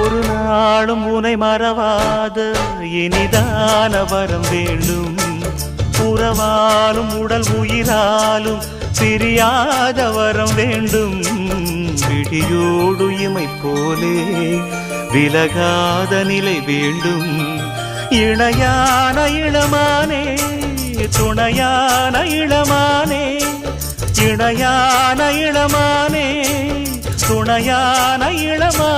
ஒரு நாளும் உனை மறவாத இனிதான வரம் வேண்டும். உறவாலும் உடல் உயிராலும் பிரியாத வரம் வேண்டும். விடியோடு இமை போலே விலகாத நிலை வேண்டும். இணையான இளமானே துணையான இளமானே, இணையான இளமானே துணையான இளமானே.